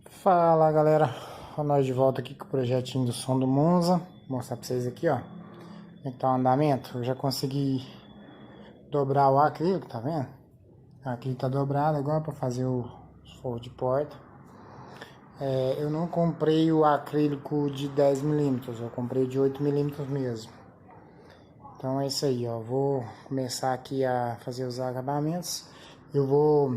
Fala galera, nós de volta aqui com o projetinho do som do Monza. Vou mostrar pra vocês aqui, ó, como é que tá o andamento. Eu já consegui dobrar o acrílico, tá vendo? O acrílico tá dobrado agora pra fazer os forros de porta. Eu não comprei o acrílico de 10 mm, eu comprei de 8 mm mesmo. Então é isso aí, ó. Vou começar aqui a fazer os acabamentos. Eu vou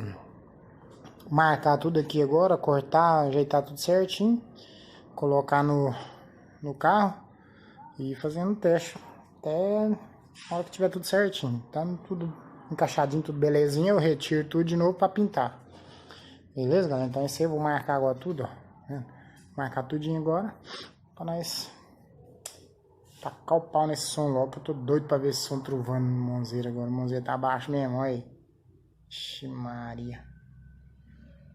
marcar tudo aqui agora, cortar, ajeitar tudo certinho, colocar no carro e fazendo teste até a hora que tiver tudo certinho. Tá tudo encaixadinho, tudo belezinha, eu retiro tudo de novo para pintar. Beleza, galera? Então esse aí eu vou marcar agora tudo, ó. Marcar tudinho agora para nós tacar o pau nesse som logo, que eu tô doido para ver esse som trovando no Monzeiro agora. O Monzeiro tá abaixo mesmo, olha aí. Ixi Maria.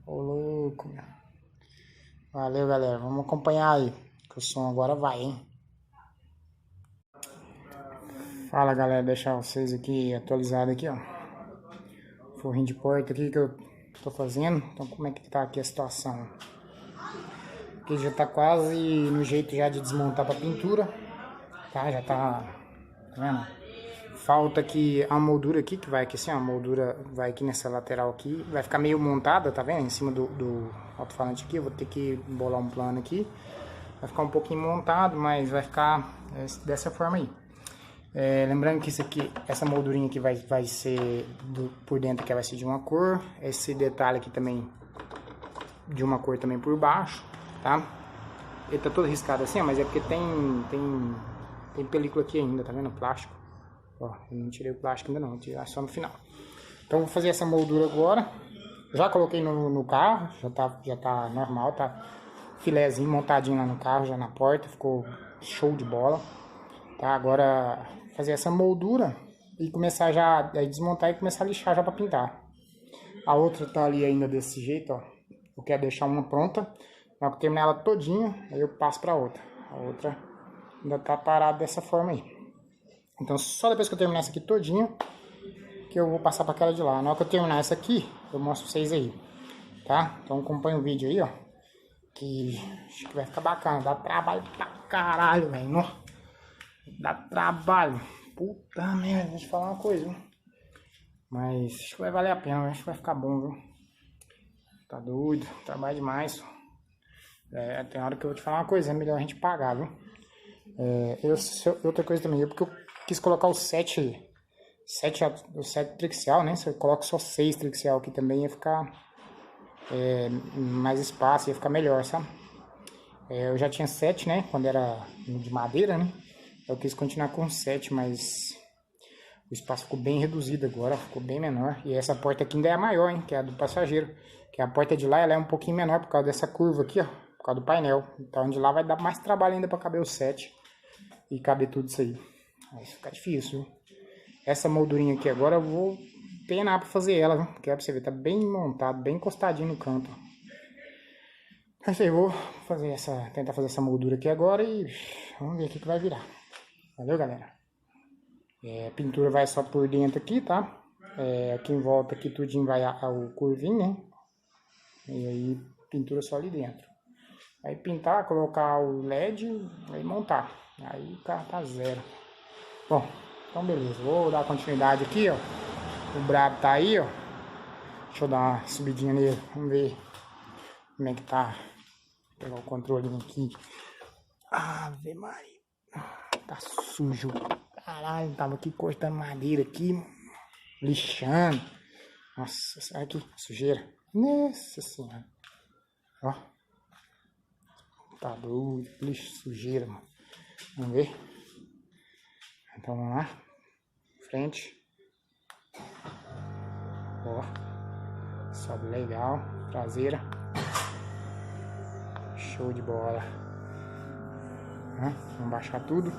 Ô louco, meu. Valeu, galera. Vamos acompanhar aí, que o som agora vai, hein? Fala, galera. Deixar vocês aqui atualizados aqui, ó. Forrinho de porta aqui que eu tô fazendo. Então, como é que tá aqui a situação? Aqui já tá quase no jeito já de desmontar pra pintura. Tá? Já tá vendo? Falta aqui a moldura aqui, que vai aqui assim, ó, a moldura vai aqui nessa lateral aqui, vai ficar meio montada, tá vendo? Em cima do alto-falante aqui, eu vou ter que bolar um plano aqui, vai ficar um pouquinho montado, mas vai ficar dessa forma aí. Lembrando que isso aqui, essa moldurinha aqui vai ser por dentro, que vai ser de uma cor, esse detalhe aqui também de uma cor também por baixo, tá? Ele tá todo riscado assim, ó, mas é porque tem película aqui ainda, tá vendo? Plástico. Ó, eu não tirei o plástico ainda não, vou tirar só no final. Então vou fazer essa moldura agora. Já coloquei no carro, já tá normal, tá filézinho montadinho lá no carro, já na porta, ficou show de bola. Tá, agora fazer essa moldura e começar já a desmontar e começar a lixar já para pintar. A outra tá ali ainda desse jeito, ó. Eu quero deixar uma pronta, na hora que eu terminar ela todinha, aí eu passo para outra. A outra ainda tá parada dessa forma aí. Então só depois que eu terminar essa aqui todinha, que eu vou passar para aquela de lá. Na hora que eu terminar essa aqui, eu mostro pra vocês aí, tá? Então acompanha o vídeo aí, ó, que acho que vai ficar bacana. Dá trabalho pra caralho, velho. Dá trabalho. Puta merda, deixa eu falar uma coisa, viu? Mas acho que vai valer a pena, acho que vai ficar bom, viu? Tá doido, trabalho demais. Tem hora que eu vou te falar uma coisa, é melhor a gente pagar, viu? Outra coisa também, porque eu quis colocar o 7 trixial, né? Se eu coloco só 6 trixial aqui também, ia ficar mais espaço, ia ficar melhor, sabe? Eu já tinha 7, né? Quando era de madeira, né? Eu quis continuar com 7, mas o espaço ficou bem reduzido agora, ficou bem menor. E essa porta aqui ainda é a maior, hein? Que é a do passageiro. Que a porta de lá ela é um pouquinho menor por causa dessa curva aqui, ó. Por causa do painel. Então de lá vai dar mais trabalho ainda para caber o 7 e caber tudo isso aí. Vai ficar difícil, viu? Essa moldurinha aqui agora eu vou penar para fazer ela, viu? Porque é pra você ver, tá bem montado, bem encostadinho no canto. Eu vou tentar fazer essa moldura aqui agora e vamos ver o que vai virar. Valeu, galera? Pintura vai só por dentro aqui, tá? Aqui em volta aqui tudinho vai o curvinho, né? E aí pintura só ali dentro. Aí pintar, colocar o LED, aí montar. Aí o carro tá zero. Bom, então beleza. Vou dar continuidade aqui, ó. O brabo tá aí, ó. Deixa eu dar uma subidinha nele. Vamos ver como é que tá. Vou pegar o controle aqui. Ave Maria. Tá sujo. Caralho, tava aqui cortando madeira aqui. Lixando. Nossa, olha aqui, sujeira. Nossa senhora. Ó. Tá doido, lixo, sujeira, mano. Vamos ver. Então vamos lá. Frente. Ó. Sobe legal. Traseira. Show de bola. Vamos baixar tudo.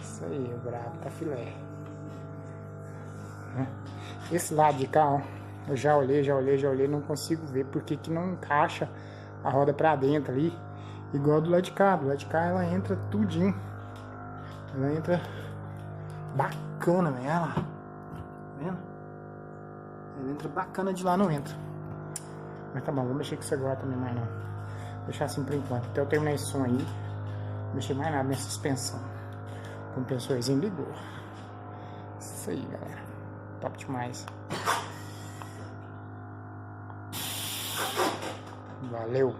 Isso aí, o brabo tá filé. Esse lado de cá, ó, eu já olhei, não consigo ver porque que não encaixa a roda pra dentro ali. Igual do lado de cá. Do lado de cá ela entra tudinho. Ela entra bacana, velho. Ela. Tá vendo? Ela entra bacana, de lá não entra. Mas tá bom, vou mexer com isso agora também mais não. Vou deixar assim por enquanto. Até eu terminar esse som aí. Não vou mexer mais nada nessa suspensão. O compressorzinho ligou. Isso aí, galera. Top demais. Valeu.